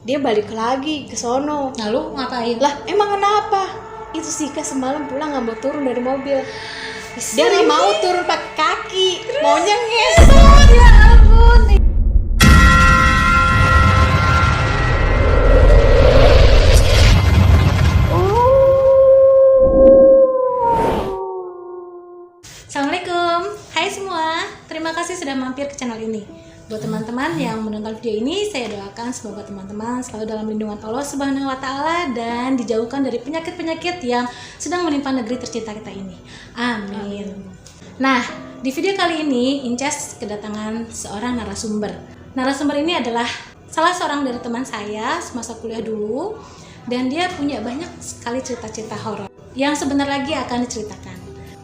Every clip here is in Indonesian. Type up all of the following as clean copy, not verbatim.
dia balik lagi ke sono. Lalu ngapain? Lah emang kenapa? Itu Sika semalam pulang nggak mau turun dari mobil. Dia nggak mau turun pakai kaki, maunya ngesot. Ya ampun. Assalamualaikum, hai semua. Terima kasih sudah mampir ke channel ini. Buat teman-teman yang menonton video ini, saya doakan semoga teman-teman selalu dalam lindungan Allah Subhanahu wa Ta'ala dan dijauhkan dari penyakit-penyakit yang sedang menimpa negeri tercinta kita ini. Amin. Nah, di video kali ini Inces kedatangan seorang narasumber. Narasumber ini adalah salah seorang dari teman saya semasa kuliah dulu, dan dia punya banyak sekali cerita-cerita horor yang sebentar lagi akan diceritakan.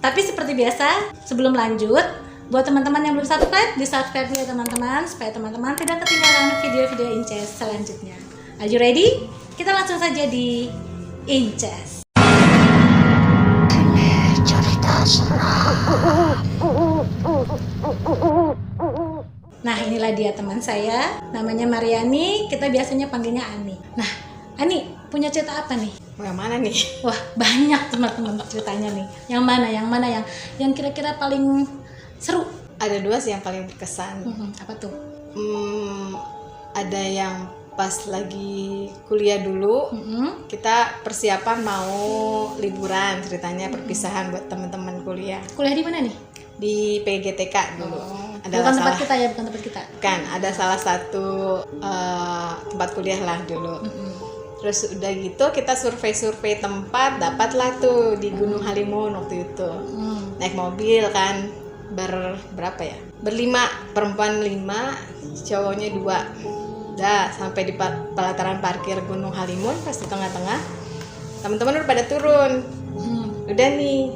Tapi seperti biasa, sebelum lanjut, buat teman-teman yang belum subscribe, di-subscribe ya teman-teman, supaya teman-teman tidak ketinggalan video-video Inces selanjutnya. Are you ready? Kita langsung saja di Inces. Nah, inilah dia teman saya, namanya Mariani, kita biasanya panggilnya Ani. Nah, Ani, punya cerita apa nih? Yang mana nih? Wah, banyak teman-teman ceritanya nih. Yang mana yang kira-kira paling seru? Ada dua sih yang paling berkesan. Apa tuh? Ada yang pas lagi kuliah dulu, kita persiapan mau liburan, ceritanya perpisahan buat teman-teman kuliah. Kuliah di mana nih? Di PGTK dulu. Bukan tempat kita ya, bukan tempat kita. Kan ada salah satu tempat kuliah lah dulu. Terus udah gitu kita survei tempat, dapatlah tuh di Gunung Halimun waktu itu. Naik mobil kan berapa ya? Berlima, perempuan 5, cowoknya 2. Udah sampai di pelataran parkir Gunung Halimun, pas di tengah-tengah. Teman-teman udah pada turun. Udah nih.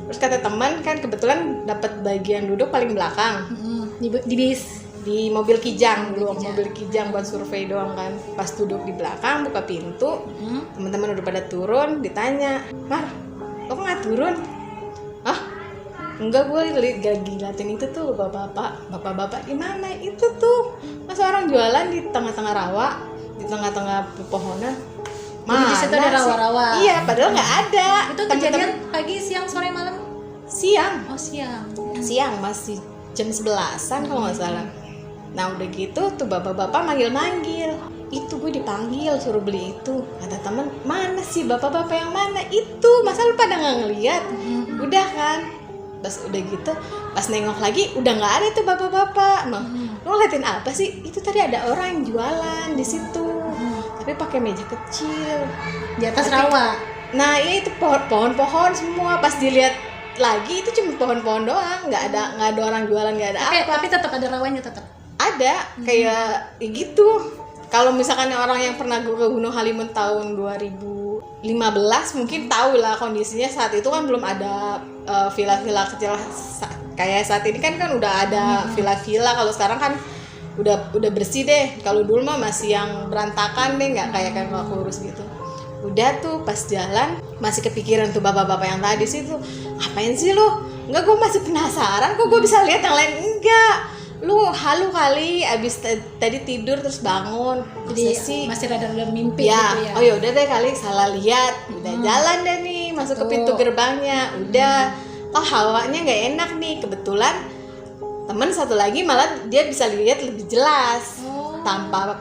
Terus kata teman kan kebetulan dapat bagian duduk paling belakang. Di bis. Di mobil kijang dulu, mobil kijang buat survei doang kan. Pas duduk di belakang buka pintu, teman-teman udah pada turun, ditanya, "Mar, lo kok nggak turun?" "Hah? Enggak, gue liatin itu tuh bapak-bapak di mana itu tuh, masa orang jualan di tengah-tengah rawa, di tengah-tengah pepohonan." Mana? Di situ ada rawa-rawa. Iya, padahal nggak ada. Itu kejadian pagi, siang, sore, malam? Siang. Oh, siang. Siang, masih jam 11-an kalau nggak salah. Nah udah gitu tuh bapak-bapak manggil-manggil, itu gue dipanggil suruh beli itu. Kata temen, mana sih bapak-bapak yang mana itu, masa lu pada nggak ngeliat? Udah kan, pas udah gitu pas nengok lagi udah nggak ada tuh bapak-bapak. Lu ngeliatin apa sih? Itu tadi ada orang yang jualan di situ, tapi pakai meja kecil Di atas rawa. Nah iya itu pohon-pohon semua. Pas dilihat lagi itu cuma pohon-pohon doang, nggak ada orang jualan, nggak ada apa. Tapi tetap ada rawanya tetap. Ada kayak gitu. Kalau misalkan orang yang pernah ke Gunung Halimun tahun 2015 mungkin tahu lah kondisinya saat itu kan belum ada villa-villa kecil kayak saat ini kan udah ada villa-villa. Kalau sekarang kan udah bersih deh. Kalau dulu mah masih yang berantakan deh, nggak kayak nggak kurus gitu. Udah tuh pas jalan masih kepikiran tuh bapak-bapak yang tadi sih tuh, ngapain sih lu? Enggak, gue masih penasaran kok gue bisa lihat yang lain. Enggak, lu halu kali abis tadi tidur terus bangun. Jadi sih masih rada mimpi ya, gitu ya. oh ya udah deh kali salah lihat. Udah jalan deh nih masuk ke pintu gerbangnya. Udah hawanya nggak enak nih. Kebetulan temen satu lagi malah dia bisa lihat lebih jelas tanpa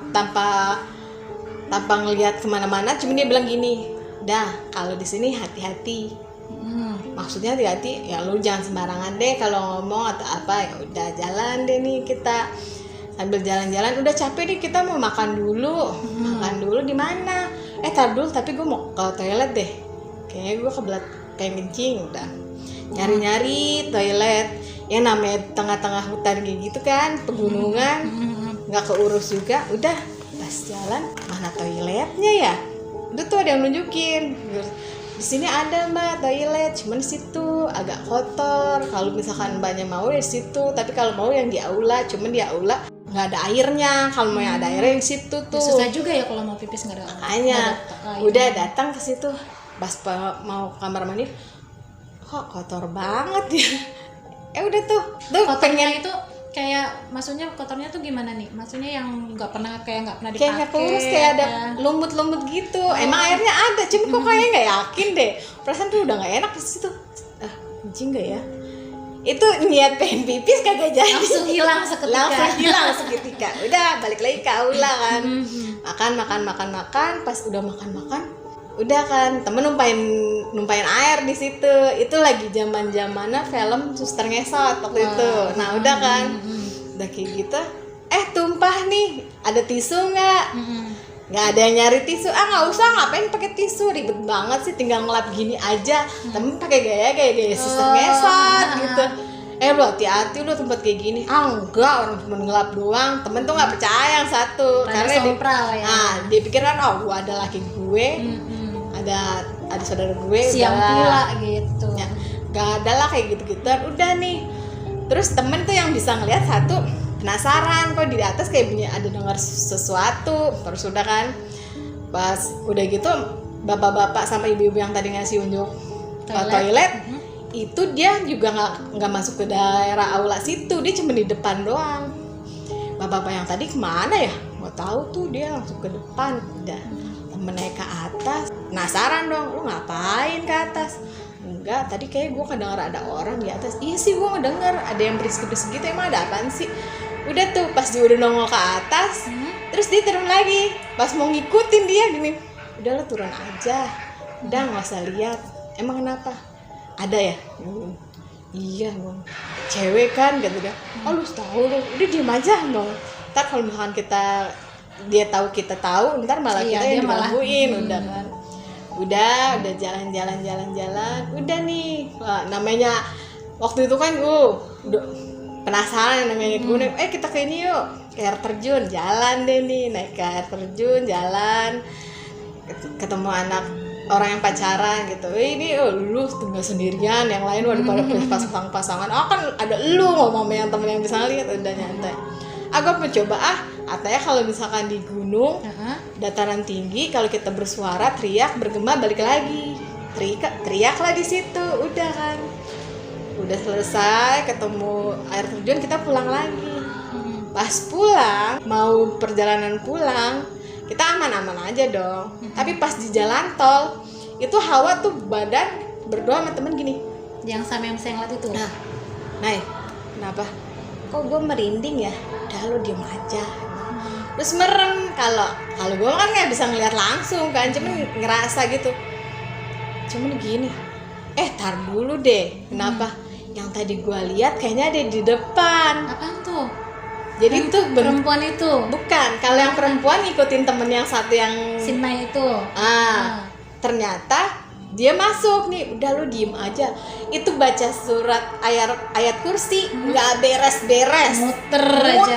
ngelihat kemana-mana. Cuma dia bilang gini, dah kalau di sini hati-hati. Maksudnya hati-hati ya, lu jangan sembarangan deh kalau ngomong atau apa. Ya udah jalan deh nih kita sambil jalan-jalan. Udah capek nih, kita mau makan dulu. Makan dulu di mana? Tar dulu, tapi gue mau ke toilet deh. Kayaknya gue kebelat kayak kencing. Udah nyari-nyari toilet. Ya namanya tengah-tengah hutan kayak gitu kan, pegunungan, nggak keurus juga. Udah pas jalan, mana toiletnya ya? Udah tuh ada yang nunjukin. Di sini ada mbak toilet, cuman situ agak kotor. Kalau misalkan mbaknya mau ya situ, tapi kalau mau yang di aula, cuman di aula nggak ada airnya. Kalau mau yang ada airnya yang situ tuh. Susah juga ya kalau mau pipis nggak ada. Makanya udah datang ke situ, pas mau kamar mandi, kok kotor banget ya. Udah tuh kotornya itu kayak maksudnya kotornya tuh gimana nih? Maksudnya yang nggak pernah dipakai. Kayak nggak kurus, kayak ada lumut-lumut gitu. Emang airnya ada, cuma kok kayaknya nggak yakin deh. Perasaan tuh udah nggak enak di situ. Anjing nggak ya? Itu niat pengen pipis kagak jadi. Langsung hilang seketika. Udah balik lagi ke aula kan. Makan. Pas udah makan. Udah kan, temen numpain air di situ. Itu lagi zaman-zamannya film Suster Ngesot waktu itu. Nah, udah kan. Udah kayak gitu. Tumpah nih. Ada tisu nggak? Nggak ada yang nyari tisu. Nggak usah, ngapain pakai tisu, ribet banget sih, tinggal ngelap gini aja. Temen pakai gaya Suster Ngesot gitu. Lu hati-hati lu tempat kayak gini. Enggak, orang cuma ngelap doang. Temen tuh nggak percaya yang satu. Karena dia pikir kan, gua ada laki gue, ada saudara gue, siang pula gitu. Ya, gak ada lah kayak gitu-gituan. Udah nih, terus temen tuh yang bisa ngeliat satu penasaran kok di atas kayak bunyi ada dengar sesuatu. Terus udah kan, pas udah gitu bapak-bapak sama ibu-ibu yang tadi ngasih unjuk toilet itu dia juga nggak masuk ke daerah aula situ, dia cuma di depan doang. Bapak-bapak yang tadi kemana ya? Nggak tahu tuh, dia langsung ke depan. Udah temen naik ke atas, penasaran dong, lu ngapain ke atas? Enggak, tadi kayak gue kedenger ada orang di atas. Iya sih, gue ngedenger ada yang berisik-berisik gitu. Emang ada apaan sih? Udah tuh pas dia udah nongol ke atas, terus dia turun lagi. Pas mau ngikutin dia gini, udah lo turun aja, udah nggak usah lihat. Emang kenapa? Ada ya? Iya bang, cewek kan gitu dia. Lu tahu lu, udah diem aja dong. Ntar kalau misalkan dia tahu kita tahu, ntar malah kita yang digangguin. Udah kan, udah jalan, udah nih. Namanya waktu itu kan udah penasaran namanya gue, kita ke ini yuk, ke air terjun, jalan deh nih, naik ke air terjun, jalan, ketemu anak orang yang pacaran gitu. Ini lu tinggal sendirian, yang lain udah pada pasang-pasangan. Kan ada lu ngomong sama yang temen yang bisa lihat. Udah nyantai. Gue mau coba katanya kalau misalkan di gunung dataran tinggi, kalau kita bersuara teriak bergema balik lagi, teriaklah di situ. Udah kan, udah selesai ketemu air terjun, kita pulang lagi. Pas pulang, mau perjalanan pulang, kita aman-aman aja dong. Tapi pas di jalan tol itu Hawa tuh badan berdoa sama temen gini, yang sama yang saya ngeliat itu. Nah, kenapa? Kok gue merinding ya? Udah lo diem aja. Terus merem. Kalau gue kan nggak bisa ngeliat langsung kan, cuman ngerasa gitu. Cuman gini, tar dulu deh. Kenapa? Yang tadi gue lihat kayaknya ada di depan. Apaan tuh? Jadi itu perempuan itu? Bukan, kalau yang perempuan ngikutin temen yang satu yang Sinai itu. Ternyata dia masuk nih, udah lu diem aja. Itu baca surat ayat kursi, nggak beres-beres. Muter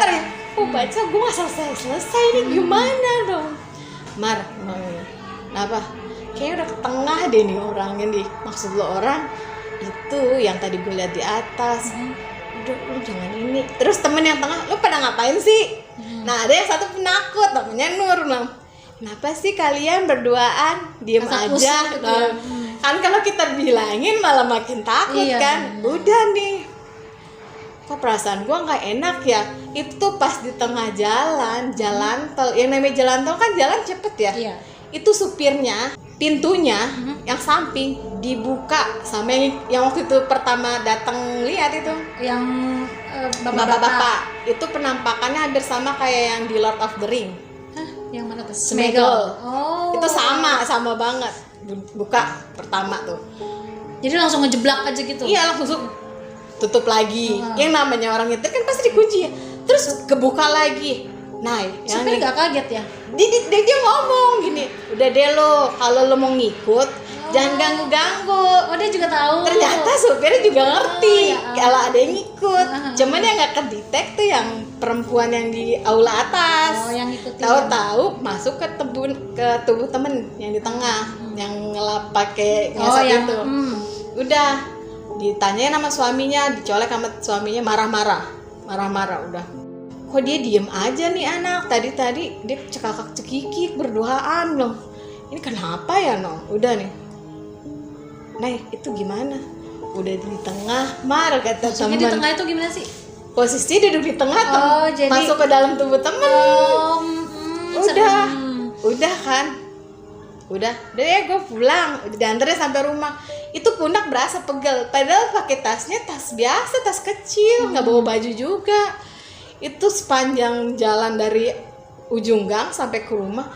ya. Baca gue nggak selesai ini gimana dong? Kenapa? Kayaknya udah ke tengah deh nih orangnya nih. Maksud lo orang itu yang tadi gue lihat di atas. Udah lu jangan ini. Terus temen yang tengah, lu pada ngapain sih? Nah ada yang satu penakut, namanya Nur. Kenapa sih kalian berduaan diem aja? Kan kalau kita bilangin malah makin takut kan. Udah nih, kok perasaan gue nggak enak ya? Itu pas di tengah jalan tol. Yang namanya jalan tol kan jalan cepet ya. Itu supirnya, pintunya yang samping dibuka sama yang waktu itu pertama datang lihat itu, yang bapak-bapak. Itu penampakannya hampir sama kayak yang di Lord of the Ring. Yang mana tuh? Smeagol. Itu sama banget. Buka pertama tuh. Jadi langsung ngejeblak aja gitu? Iya, langsung tutup lagi. Yang namanya orang nyetir kan pasti dikunci ya. Terus kebuka lagi. Nah, supir gak kaget ya? Dia ngomong gini, udah deh lo, kalau lo mau ngikut jangan ganggu-ganggu. Dia juga tahu. Ternyata supirnya juga ngerti kalau ada yang ngikut. Cuman yang nggak kedetek tuh yang perempuan yang di aula atas. Yang ngikutin. Tahu-tahu masuk ke tubuh temen yang di tengah, yang ngelap pakai ngesot itu. Udah ditanyain sama suaminya, dicolek sama suaminya, marah-marah udah. Kok dia diem aja nih anak, tadi dia cekakak cekikik berduaan loh. Ini kenapa ya Udah nih. Nah itu gimana? Udah di tengah, kata teman. Di tengah itu gimana sih? posisi duduk di tengah tuh, Oh, jadi- masuk ke dalam tubuh temen. Udah kan, udah ya gue pulang, udah dianterin sampai rumah. Itu pundak berasa pegel, padahal pakai tasnya tas biasa, tas kecil, nggak bawa baju juga. Itu sepanjang jalan dari ujung gang sampai ke rumah,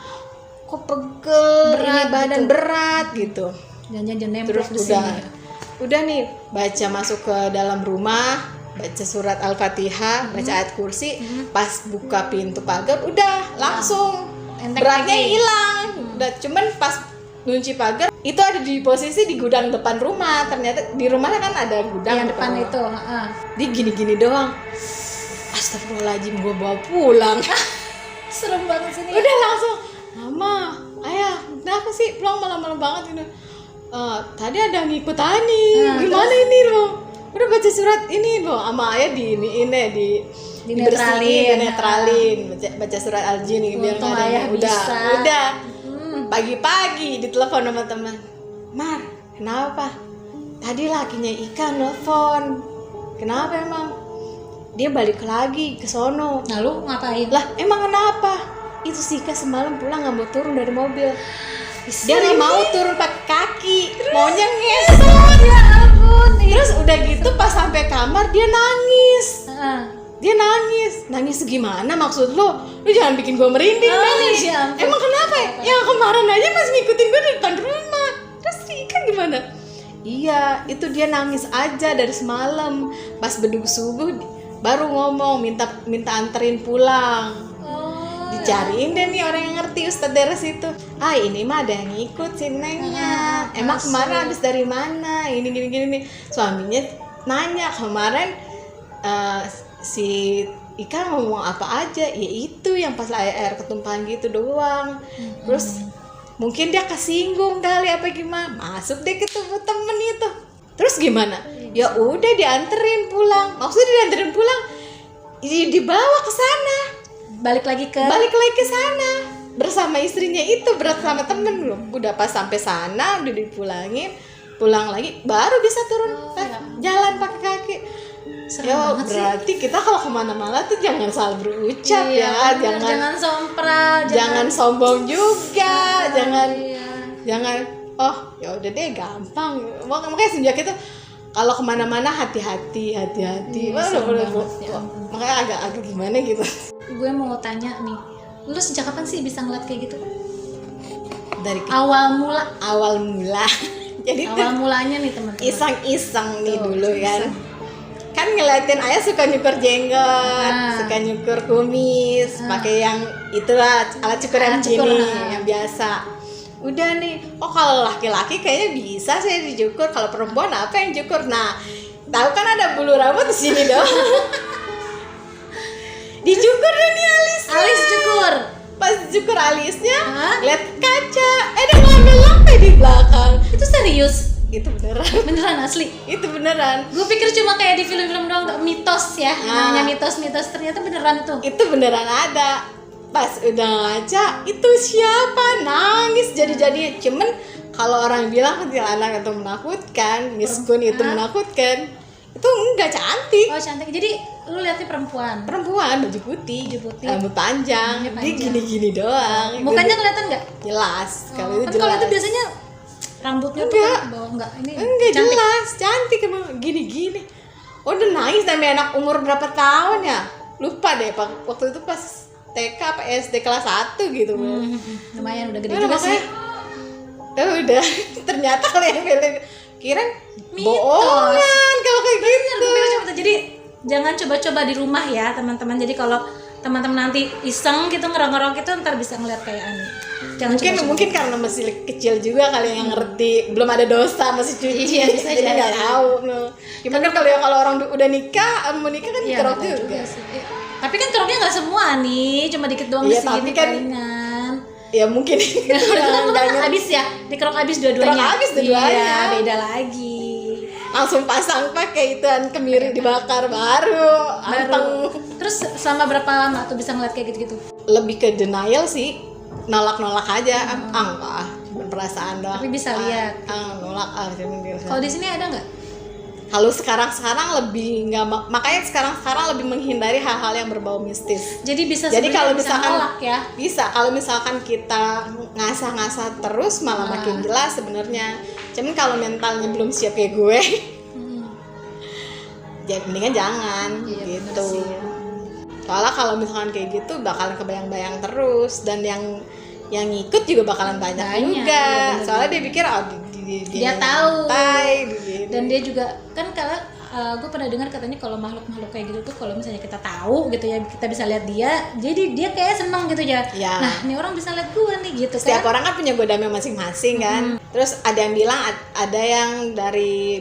kok pegel, Berat ini badan gitu. berat gitu. Jangan nempel Terus di sini. udah nih baca masuk ke dalam rumah, baca surat Al-Fatihah, baca ayat kursi, pas buka pintu pagar udah langsung Enteng beratnya lagi. hilang. Udah cuman pas ngunci pagar itu ada di posisi di gudang depan rumah. Ternyata di rumahnya kan ada gudang Yang depan rumah. itu, heeh. Dia gini-gini doang. Astagfirullahaladzim, gue bawa pulang. Serem banget sini. Udah langsung, mama, ayah, kenapa sih pulang malam-malam banget ini? Tadi ada yang ngikut Ani, gimana ini dong? Udah baca surat ini dong, sama ayah di Dinetralin. dinetralin, baca surat Al-Jin biar Untung nggak ada ayah yang- udah. bisa. Pagi-pagi ditelepon sama teman, Mar, kenapa? Tadi lakinya Ika nelfon, kenapa emang? Dia balik lagi ke sono. Lalu ngapain? Lah emang kenapa? Itu si Ika semalam pulang nggak mau turun dari mobil. Dia nggak mau turun pakai kaki, maunya ngesot. Ya ampun. Terus udah gitu pas sampai kamar dia nangis. Heeh. Dia nangis gimana maksud lo? Lu jangan bikin gue merinding Nangis, nih. ya ampun. Emang kenapa ya? Yang kemarin aja masih ngikutin gue di depan rumah. Terus si Ika gimana? Iya, itu dia nangis aja dari semalam. Pas beduk subuh baru ngomong minta anterin pulang. Oh. Dicariin deh nih orang yang ngerti Ustadz Deres itu. Ini mah ada yang ngikut si Nengnya. Emang masuk. kemarin habis dari mana? Ini gini. Suaminya nanya kemarin si Ika ngomong apa aja? Ya itu yang pas air ketumpahan gitu doang. Terus mungkin dia kesinggung kali apa gimana? Masuk deh ke tubuh temen itu. Terus gimana? Ya udah dianterin pulang. Maksudnya dianterin pulang? Dibawa ke sana. Balik lagi ke Sana bersama istrinya itu, bersama temen loh. Udah pas sampai sana udah dipulangin, pulang lagi baru bisa turun jalan pakai kaki. Serem Ya banget sih. berarti kita kalau kemana-mana tuh jangan salah berucap Iya, ya, bener. Jangan sompral, jangan sombong juga, jangan Iya. oh ya udah deh gampang. Makanya sejak itu kalau kemana-mana hati-hati. Wah, serem udah, banget, ya makanya agak gimana gitu. Gue mau tanya nih, lu sejak kapan sih bisa ngeliat kayak gitu? Dari Awal mula, awal mula. Jadi tuh awal mulanya nih teman-teman. iseng-iseng nih Tuh, dulu kan. iseng. Kan ngeliatin ayah suka nyukur jenggot, Nah. suka nyukur kumis, pakai yang itulah alat cukur yang Alat cukur, gini, nah. yang biasa. Udah nih, kalau laki-laki kayaknya bisa saya dicukur, kalau perempuan apa yang cukur? Nah, tahu kan ada bulu rambut di sini dong. Dicukur deh nih alisnya. Alis cukur. Pas cukur alisnya, Hah? lihat kaca, ada ngambil lampe di belakang. Itu serius? Itu beneran. Beneran asli? Itu beneran. Gue pikir cuma kayak di film-film doang, mitos ya. Nah. Namanya mitos-mitos, ternyata beneran tuh. Itu beneran ada. Pas udah ngaca, itu siapa? Nangis jadi cuman kalau orang bilang kuntilanak itu menakutkan, miskun itu menakutkan, itu enggak cantik. Oh cantik. Jadi lu lihatnya perempuan. Perempuan baju putih, Baju putih. rambut panjang, Rambutnya dia panjang. gini-gini doang. Mukanya kelihatan nggak? jelas. Kalau itu Kan jelas. kalau itu biasanya rambutnya tuh Enggak. kan ke bawah enggak. Ini enggak cantik. jelas, cantik emang gini-gini. Udah nangis sampai anak umur berapa tahun ya? Lupa deh, Pak. Waktu itu pas TK apa SD kelas 1 gitu. Lumayan udah gede Udah, juga makanya, sih. udah ternyata kalau yang pilih kirain Mitos. bohongan kalau kayak gitu. Gue pikir cuma itu. Jadi jangan coba-coba di rumah ya teman-teman. Jadi kalau teman-teman nanti iseng gitu ngerok-ngerok itu ntar bisa ngeliat kayak aneh. Jangan coba-coba. Mungkin karena masih kecil juga kali yang ngerti, belum ada dosa, masih cuci. Iya, bisa jadi jadi. nggak tahu. No. Gimana kalau orang udah nikah, mau nikah kan Iya, dikerok nggak tahu juga. sih. Tapi kan keroknya nggak semua nih, cuma dikit doang Iya, di sini tapi kan- palingan. Ya mungkin. Itu kan habis ya, dikerok habis dua-duanya. Kerok habis dua-duanya. Iya, beda lagi. Langsung pasang pakai ituan kemiri dibakar baru anteng. Terus selama berapa lama tuh bisa ngeliat kayak gitu-gitu? Lebih ke denial sih, nolak aja. Enggak, cuma perasaan doang. Tapi bisa lihat. Nolak cuman dia. Kalau di sini ada nggak? Kalau sekarang lebih nggak, makanya sekarang lebih menghindari hal-hal yang berbau mistis. Jadi kalau bisa misalkan nolak ya. bisa, kalau misalkan kita ngasah-ngasah terus malah makin jelas sebenarnya. Cuman kalau mentalnya belum siap kayak gue, jadi mendingan jangan gitu. Soalnya kalau misalkan kayak gitu bakalan kebayang-bayang terus, dan yang ngikut juga bakalan banyak juga. Iya, Soalnya dia pikir dia tahu. Gitu. Dan dia juga kan kalau gue pernah dengar katanya kalau makhluk-makhluk kayak gitu tuh kalau misalnya kita tahu gitu ya, kita bisa lihat dia, jadi dia kayak seneng gitu ya. Nah, ini orang bisa lihat gue nih gitu. Setiap kan orang kan punya godamnya masing-masing kan. Terus ada yang bilang ada yang dari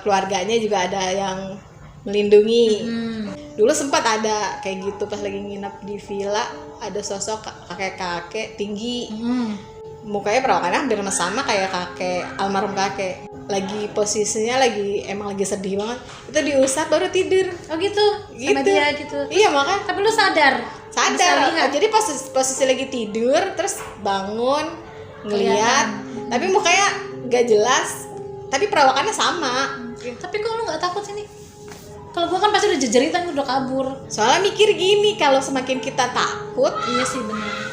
keluarganya juga ada yang melindungi. Dulu sempat ada kayak gitu pas lagi nginep di villa, ada sosok kakek-kakek tinggi. Mukanya perawakannya hampir sama kayak kakek, almarhum kakek. Lagi posisinya emang lagi sedih banget. Itu diusap baru tidur. Oh gitu. Sama dia gitu. Iya, makanya. Tapi lu sadar. Jadi posisi lagi tidur terus bangun ngeliat, tapi mukanya gak jelas, tapi perawakannya sama. Tapi kok lu nggak takut sini? Kalau gua kan pasti udah jejeritan, udah kabur. Soalnya mikir gini, kalau semakin kita takut, Iya sih benar.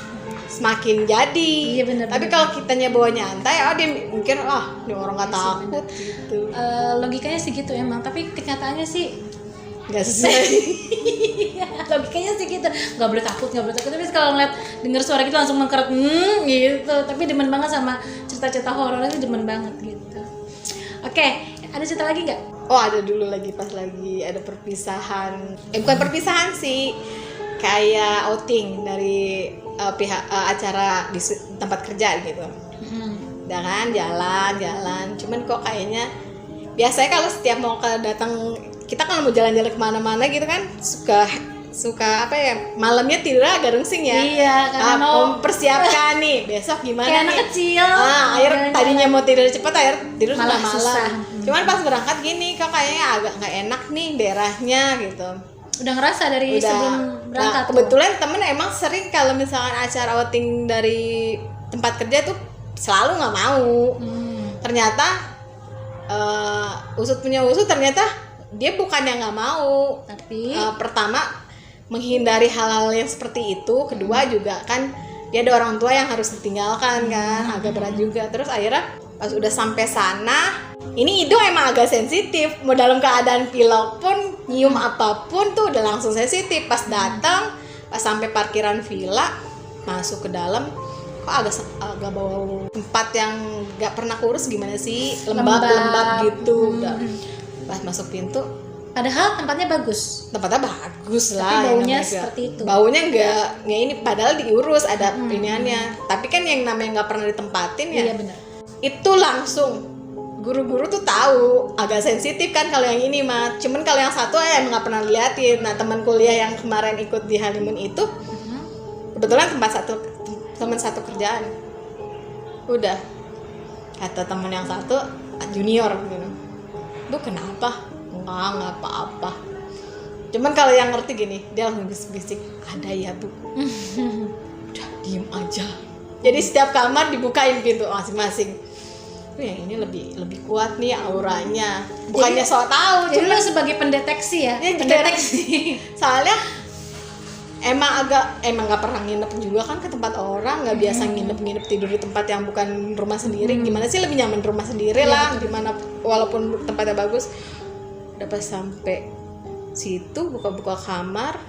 semakin jadi. Iya benar. Tapi kalau kitanya bawa nyantai, dia mikir ini orang nggak takut gitu. Logikanya sih gitu emang, tapi kenyataannya sih Nggak sesuai. logikanya sih gitu, nggak boleh takut. Tapi kalau ngeliat denger suara gitu langsung mengkeret gitu. Tapi demen banget sama cerita-cerita horor itu, demen banget gitu. Oke, ada cerita lagi nggak? Oh, ada dulu lagi pas lagi ada perpisahan. Bukan perpisahan sih, kayak outing dari pihak acara di tempat kerja gitu. Udah kan jalan. Cuman kok kayaknya biasanya kalau setiap mau kita kan mau jalan-jalan kemana-mana gitu kan suka apa ya, malamnya tidur agak rungsing ya. Iya, karena mau persiapkan nih besok gimana kayak nih. anak kecil. Akhir tadinya mau tidur cepet, akhir tidur Malah malam. susah. Cuman pas berangkat gini kok kayaknya agak nggak enak nih daerahnya gitu. Udah ngerasa dari sebelum berangkat. Nah, kebetulan temen emang sering kalau misalkan acara outing dari tempat kerja tuh selalu nggak mau. Ternyata usut ternyata dia bukan yang nggak mau, tapi pertama menghindari hal-hal yang seperti itu, kedua juga kan dia ada orang tua yang harus ditinggalkan kan, agak berat juga. Terus akhirnya pas udah sampai sana, ini hidung emang agak sensitif, mau dalam keadaan pilek pun nyium apapun tuh udah langsung sensitif. Pas datang, pas sampai parkiran villa, masuk ke dalam, kok agak bau tempat yang nggak pernah kurus gimana sih, lembab gitu. Udah pas masuk pintu, padahal tempatnya bagus lah. Tapi baunya seperti itu. Baunya nggak ini, padahal diurus ada pilihannya. Tapi kan yang namanya nggak pernah ditempatin ya. Iya benar. Itu langsung guru-guru tuh tahu, agak sensitif kan kalau yang ini mah. Cuman kalau yang satu emang nggak pernah liatin. Nah, teman kuliah yang kemarin ikut di honeymoon itu kebetulan teman satu kerjaan. Udah kata teman yang satu junior gitu, "Lu kenapa?" Enggak apa-apa. Cuman kalau yang ngerti gini, dia langsung bisik-bisik, "Ada ya, Bu." Udah diem aja. Jadi setiap kamar dibukain pintu masing-masing. Yang ini lebih kuat nih auranya. Bukannya sok tahu, Jadi cuma lu sebagai pendeteksi ya? Pendeteksi. Soalnya emang nggak pernah nginep juga kan ke tempat orang, nggak biasa nginep tidur di tempat yang bukan rumah sendiri. Gimana sih, lebih nyaman rumah sendiri lah, gimana walaupun tempatnya bagus. Udah pas sampai situ buka-buka kamar,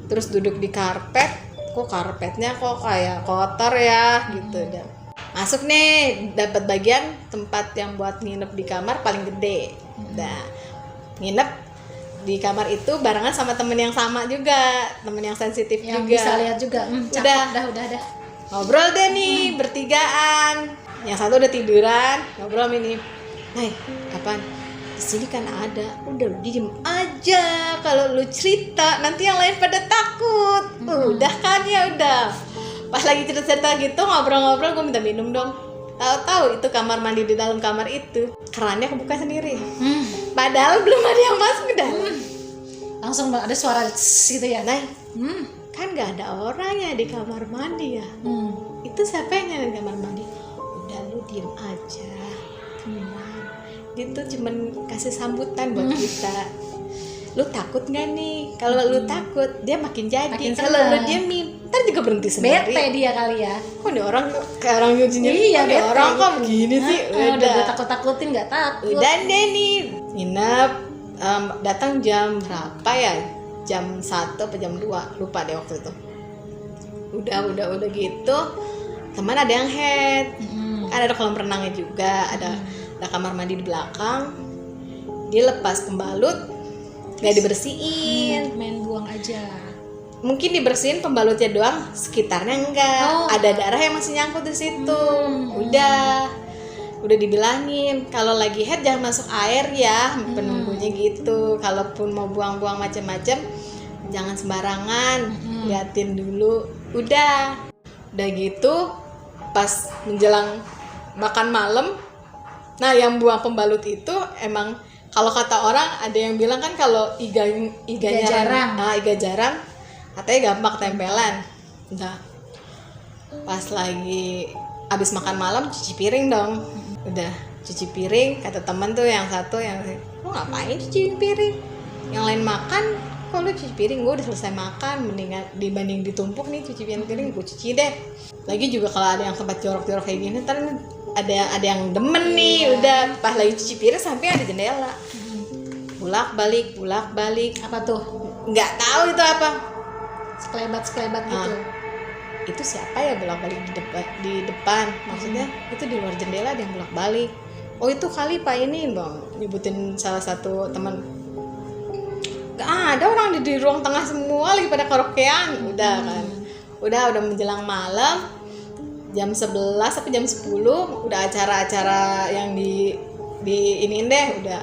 terus duduk di karpet, kok karpetnya kok kayak kotor ya gitu. Dan masuk nih, dapat bagian tempat yang buat nginep di kamar paling gede. Nah, nginep di kamar itu barengan sama temen yang sama juga, temen yang sensitif yang juga. Bisa lihat juga. Udah. Ngobrol deh nih bertigaan. Yang satu udah tiduran, ngobrol ini. "Hai, kapan? Di sini kan ada." "Udah, lu diem aja. Kalau lu cerita nanti yang lain pada takut." Udah kan, ya udah. Pas lagi cerita gitu ngobrol-ngobrol, gue minta minum dong. Tahu-tahu itu kamar mandi, di dalam kamar itu kerannya kebuka sendiri. Padahal belum ada yang masuk ke dalam. Langsung ada suara gitu ya. Nah, kan nggak ada orangnya di kamar mandi ya. Itu siapa yang nyalain kamar mandi? Udah, lu diem aja, tenang. gitu, cuman kasih sambutan buat kita. Lu takut nggak nih? Kalau lu takut, dia makin jadi. Makin Kalau lu seneng. diemin, ntar juga berhenti sendiri. Bete dia kali ya. Kok nih orang kayak orang nyucinya? Iya, kok nih bete orang kok gitu. begini sih? Udah Udah. gue takut-takutin nggak takut. Udah deh nih, nginep. Datang jam berapa ya? Jam 1 apa jam 2? Lupa deh waktu itu. Udah gitu. Teman ada yang head. Kan ada kolam renangnya juga, ada kamar mandi di belakang. Dia lepas pembalut, nggak dibersihin. Main buang aja. Mungkin dibersihin pembalutnya doang, sekitarnya enggak. Oh. Ada darah yang masih nyangkut di situ. Udah dibilangin kalau lagi head jangan masuk air ya, penunggunya gitu. Kalaupun mau buang-buang macam-macam, jangan sembarangan, liatin dulu. Udah gitu pas menjelang makan malam. Nah, yang buang pembalut itu emang kalau kata orang ada yang bilang kan kalau iganya jarang. iga jarang katanya gampang ketempelan. Udah pas lagi abis makan malam cuci piring dong. Udah cuci piring, kata teman tuh yang satu yang lu ngapain cuci piring, yang lain makan kok lu cuci piring. Gue udah selesai makan, mendingan dibanding ditumpuk nih cuci piring gue cuci deh. Lagi juga kalau ada yang sempat jorok-jorok kayak gini ntar ada yang demen nih. Udah pas lagi cuci piring sampai ada jendela, bulak balik. Apa tuh? Nggak tahu itu apa. Sekelebat gitu. Itu siapa ya bolak-balik di depan? Maksudnya itu di luar jendela ada yang bolak-balik. Oh itu kali Pak ini bang, nyebutin salah satu teman. Gak ada orang di ruang tengah semua lagi pada karaokean. Udah kan, udah menjelang malam jam 11 sampai jam 10 udah acara-acara yang di iniin deh. Udah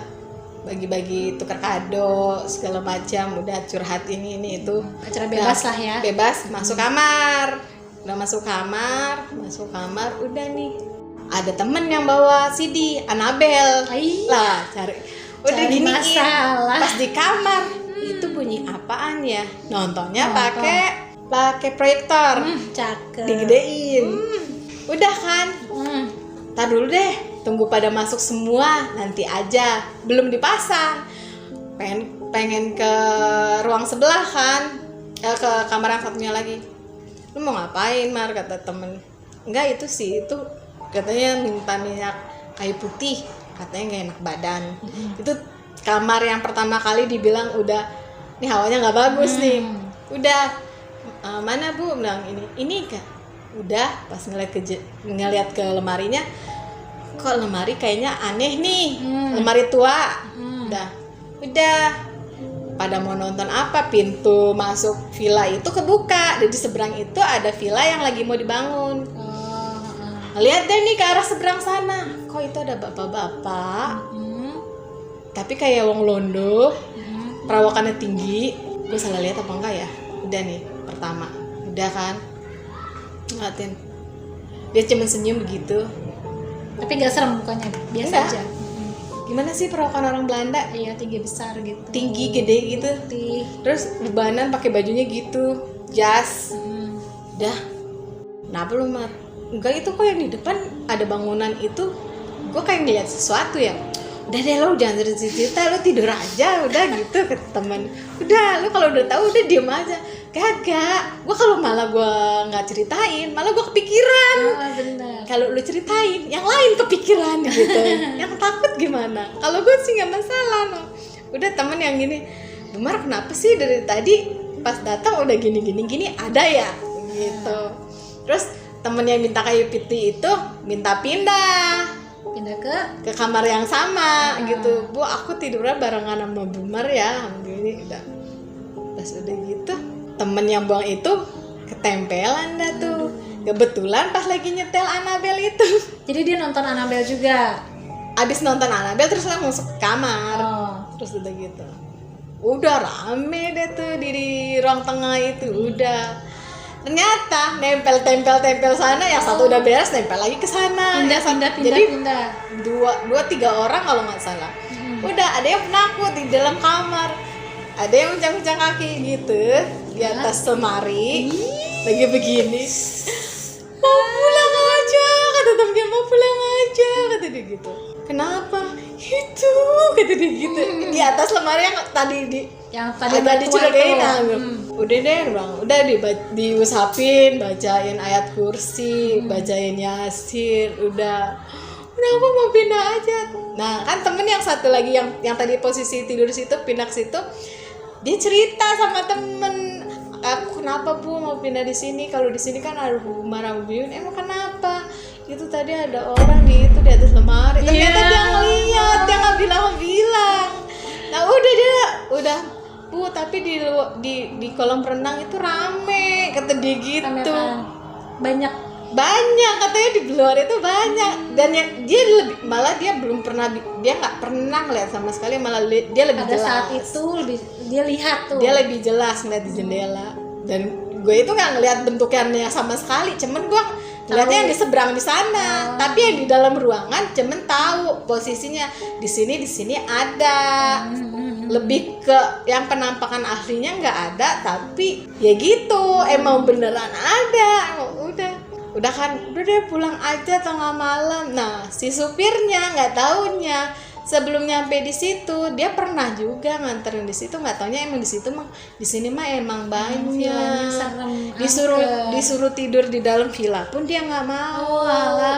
bagi-bagi tukar kado segala macam, udah curhat ini itu. Acara bebas lah ya. Bebas, masuk kamar. Udah masuk kamar, udah nih. Ada temen yang bawa CD Annabelle. Lah, cari giniin. Masalah. Pas di kamar, itu bunyi apaan ya? Nontonnya pakai proyektor. Cakep. Digedein. Udah kan? Tar dulu deh, tunggu pada masuk semua, nanti aja. Belum dipasang. Pengen ke ruang sebelah kan? Ke kamar yang satunya lagi. Lu mau ngapain, Mar? Kata temen. Enggak, itu sih, itu katanya minta minyak kayu putih, katanya gak enak badan. Itu kamar yang pertama kali dibilang udah, nih hawanya gak bagus nih. Udah, mana Bu? Bilang ini Kak. Udah, pas ngeliat ke lemarinya, kok lemari kayaknya aneh nih. Lemari tua. Udah pada mau nonton apa, pintu masuk villa itu kebuka, jadi seberang itu ada villa yang lagi mau dibangun. Lihat deh nih ke arah seberang sana, kok itu ada bapak-bapak, tapi kayak wong londo, perawakannya tinggi. Gue salah lihat apa enggak ya? Udah nih pertama, udah kan, ngeliatin dia cuma senyum begitu, tapi nggak serem mukanya, biasa Enggak. aja. Gimana sih perawakan orang Belanda? Iya, tinggi besar gitu. Tinggi gede gitu, terus bebanan pakai bajunya gitu, jas. Dah, kenapa lu Mat? Enggak, itu kok yang di depan ada bangunan itu, gue kayak ngeliat sesuatu ya. Udah deh lo jangan cerita, lo tidur aja udah gitu, kata teman. Udah, lo kalau udah tahu udah diem aja. Kagak, gue kalau malah gue nggak ceritain, malah gue kepikiran. Benar. Kalau lu ceritain, yang lain kepikiran gitu. Yang takut gimana? Kalau gue sih nggak masalah, no. Udah temen yang gini, Bumar kenapa sih dari tadi pas datang udah gini ada ya? Gitu. Terus temen yang minta kayu putih itu minta pindah ke kamar yang sama gitu. Bu, aku tidurnya barengan sama Bumar ya, gini udah. Pas udah gitu, temen yang buang itu ketempelan dah tuh. Kebetulan pas lagi nyetel Annabelle itu. Jadi dia nonton Annabelle juga. Abis nonton Annabelle terus langsung masuk ke kamar. Terus udah gitu. Udah rame deh tuh di ruang tengah itu. Udah. Ternyata nempel sana, yang satu udah beres nempel lagi ke sana. Jadi dua tiga orang kalau nggak salah. Udah ada yang penakut di dalam kamar. Ada yang mencang-mencang kaki gitu di atas lemari. Lagi begini. Mau pulang aja, kata temennya, mau pulang aja, kata dia gitu. Kenapa? gitu kata dia gitu di atas lemari yang tadi yang agak dicurigain. Udah deh bang, udah diusapin, bacain ayat kursi, bacain yasin, udah aku mau pindah aja. Nah kan temen yang satu lagi yang tadi posisi tidur situ pindah ke situ, dia cerita sama temen, aku kenapa bu mau pindah di sini, kalau di sini kan ada marah buyun. Emang kenapa? Itu tadi ada orang di atas lemari, ternyata dia ngeliat, dia nggak bilang. Nah udah bu, tapi di kolam renang itu rame, kata dia gitu. Banyak katanya di luar itu banyak, dan dia belum pernah, dia nggak pernah ngeliat sama sekali, malah dia lebih pada jelas. saat itu dia lihat tuh. Dia lebih jelas ngeliat di jendela, dan gue itu nggak ngeliat bentuknya sama sekali, cuman gue ngeliatnya yang di seberang di sana. Tapi yang di dalam ruangan cuman tahu posisinya di sini ada. Lebih ke yang penampakan aslinya nggak ada, tapi ya gitu emang beneran ada. Udah kan, udah deh pulang aja tengah malam. Nah si supirnya nggak taunya sebelum nyampe di situ dia pernah juga nganterin di situ, nggak taunya emang di situ mah, di sini mah emang banyak. Disuruh tidur di dalam villa pun dia nggak mau.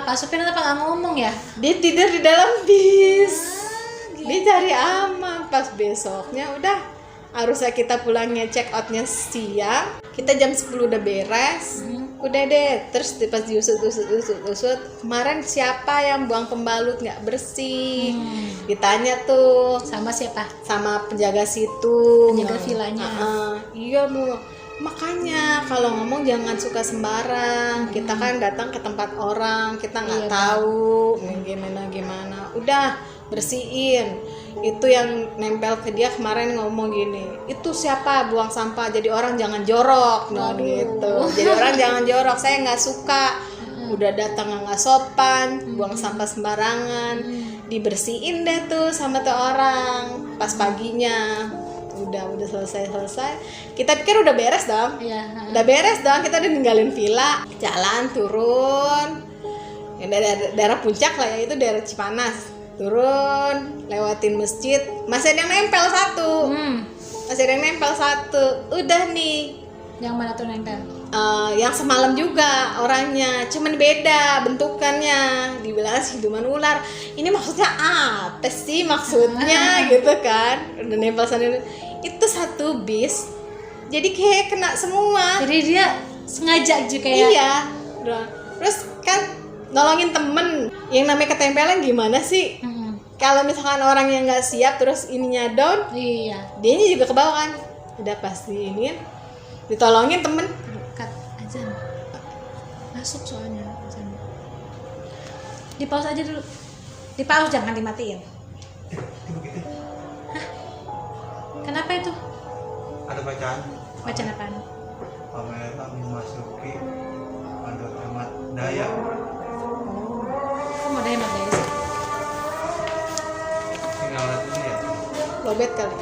Pak supir kenapa nggak ngomong ya? Dia tidur di dalam bis. Dia cari aman. Pas besoknya udah harusnya kita pulangnya check outnya siang, kita jam 10 udah beres. Udah deh, terus pas diusut kemarin siapa yang buang pembalut nggak bersih, ditanya tuh sama siapa? Sama penjaga situ, penjaga villanya. Iya bu, makanya kalau ngomong jangan suka sembarang. Kita kan datang ke tempat orang, kita nggak tahu gimana. Udah bersihin. Itu yang nempel ke dia kemarin ngomong gini, itu siapa buang sampah, jadi orang jangan jorok. Gitu, jadi orang jangan jorok, saya nggak suka. Udah datang nggak sopan, buang sampah sembarangan. Dibersihin deh tuh sama tuh orang pas paginya. Udah selesai. Kita pikir udah beres dong. Udah beres dong, kita udah ninggalin villa, jalan turun yang daerah puncak lah ya, itu daerah Cipanas. Turun, lewatin masjid, masih ada yang nempel satu. Udah nih. Yang mana tuh nempel? Yang semalam juga orangnya, cuman beda bentukannya. Dibilang siluman ular. Ini maksudnya apa sih maksudnya gitu kan? Udah nempel sana. Itu satu bis. Jadi kayak kena semua. Jadi dia sengaja juga ya? Iya. Terus kan nolongin temen, yang namanya ketempelan gimana sih? Kalau misalkan orang yang nggak siap terus ininya down, dianya juga ke bawah kan. Udah pasti ini ditolongin temen. Cut aja, masuk soalnya azan. Di pause aja dulu, di pause jangan dimatiin. Hah? Kenapa itu? Ada bacaan apaan? Pameran memasuki pada hemat daya. Kok mau hemat daya sih? Tinggal lihat ini ya. Lobet kali.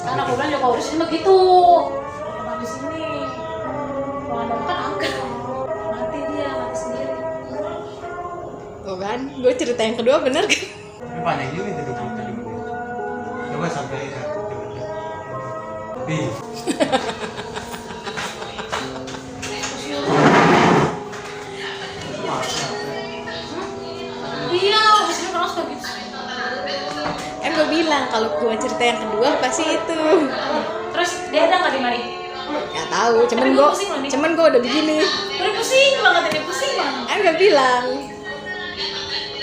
Kan aku bilang juga urusin begitu. Kalau di sini, kalau ada kan angkat. Mati sendiri. Tuh kan, gue cerita yang kedua bener kan? Ini panjang juga itu 27 menit. Coba sampai ya. Coba. Iya, urusin kalau suka gitu. Kan gue bilang kalau gue cerita yang kedua pasti itu. Terus dia ada nggak di mari? Nggak tahu, cuman gue udah begini. Udah pusing banget. Kan gue bilang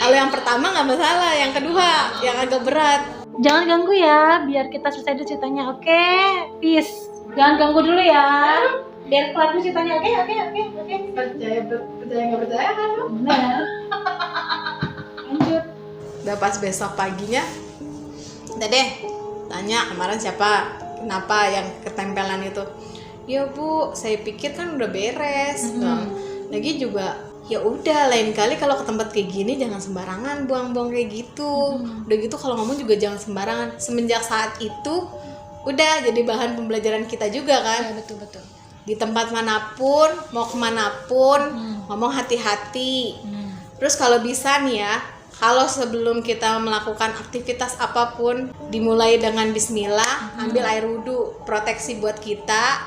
kalau yang pertama nggak masalah, yang kedua yang agak berat. Jangan ganggu ya, biar kita selesai dulu ceritanya, oke? Peace. Jangan ganggu dulu ya, biar kelar dulu ceritanya, oke? Percaya nggak percaya kan? Benar. Lanjut. Udah pas besok paginya, udah deh tanya kemarin siapa, kenapa yang ketempelan itu. Ya bu, saya pikir kan udah beres. Lagi juga ya udah, lain kali kalau ke tempat kayak gini jangan sembarangan buang-buang kayak gitu. Udah gitu kalau ngomong juga jangan sembarangan. Semenjak saat itu udah jadi bahan pembelajaran kita juga kan. Ya, betul. Di tempat manapun, mau kemanapun, ngomong hati-hati. Terus kalau bisa nih ya, kalau sebelum kita melakukan aktivitas apapun dimulai dengan bismillah, ambil air wudhu, proteksi buat kita,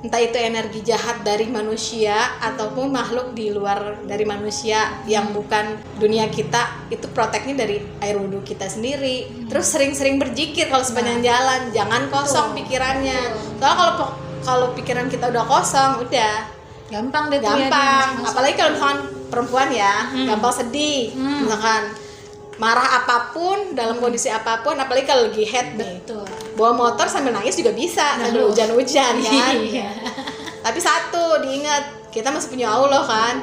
entah itu energi jahat dari manusia ataupun makhluk di luar dari manusia yang bukan dunia kita, itu proteknya dari air wudhu kita sendiri. Terus sering-sering berzikir kalau sepanjang jalan, jangan kosong pikirannya. Soalnya kalau pikiran kita udah kosong, udah gampang deh tuh gampang. ya, Apalagi kalau misalkan perempuan ya, gampang sedih, misalkan marah apapun dalam kondisi apapun, apalagi kalau lagi head nih, betul. bawa motor sambil nangis juga bisa, sambil hujan-hujan kan. Iya. Tapi satu diingat, kita masih punya Allah kan,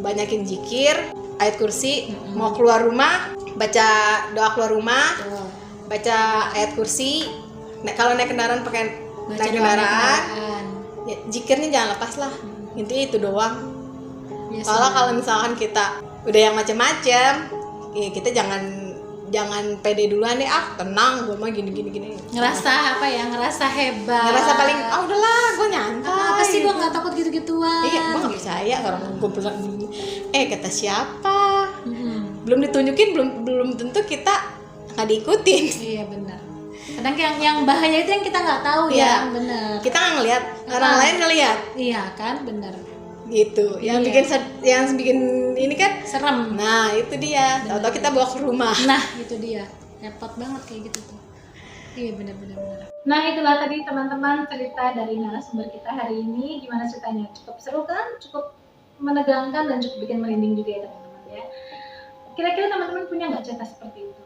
banyakin zikir, ayat kursi, mau keluar rumah baca doa keluar rumah, Betul. baca ayat kursi. Kalau naik kendaraan pakai Baca naik doa kendaraan, kendaraan. ya, zikirnya jangan lepas lah, intinya itu doang. Biasa. Soalnya kalau misalkan kita udah yang macam-macam, ya kita jangan pede duluan deh, tenang gue mah gini. ngerasa apa ya, ngerasa hebat, Ngerasa paling udahlah gue nyantai. apa sih gue nggak takut gitu-gituan. Iya, gue nggak percaya orang gue pernah kata siapa, Mm-mm. belum ditunjukin, belum tentu kita nggak diikutin. Iya benar. Kadang yang bahaya itu yang kita nggak tahu Iya. ya, benar. Kita nggak ngeliat, orang lain ngeliat Iya kan, benar. gitu. Yang Iya. bikin ini kan, Serem. nah itu dia. Tahu-tahu kita bawa ke rumah. Nah, itu dia. Repot banget kayak gitu tuh. Iya benar-benar. Nah, itulah tadi teman-teman cerita dari narasumber kita hari ini. Gimana ceritanya? Cukup seru kan? Cukup menegangkan dan cukup bikin merinding juga ya teman-teman ya. Kira-kira teman-teman punya nggak cerita seperti itu?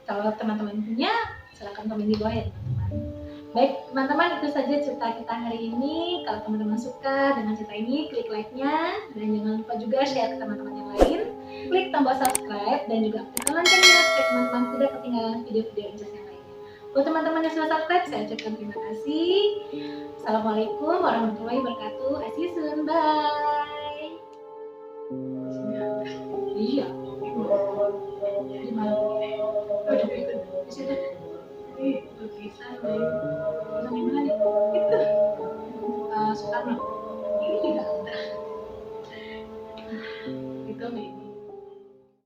Kalau teman-teman punya, silakan komen di bawah ya teman-teman. Baik teman-teman, itu saja cerita kita hari ini. Kalau teman-teman suka dengan cerita ini, klik like-nya. Dan jangan lupa juga share ke teman-teman yang lain. Klik tombol subscribe dan juga aktifkan loncengnya supaya teman-teman tidak ketinggalan video-video Injaz yang lainnya. Buat teman-teman yang sudah subscribe, saya ucapkan terima kasih. Assalamualaikum warahmatullahi wabarakatuh. See you soon. Bye. Iya. Gimana? Udah, di situ. Lukisan,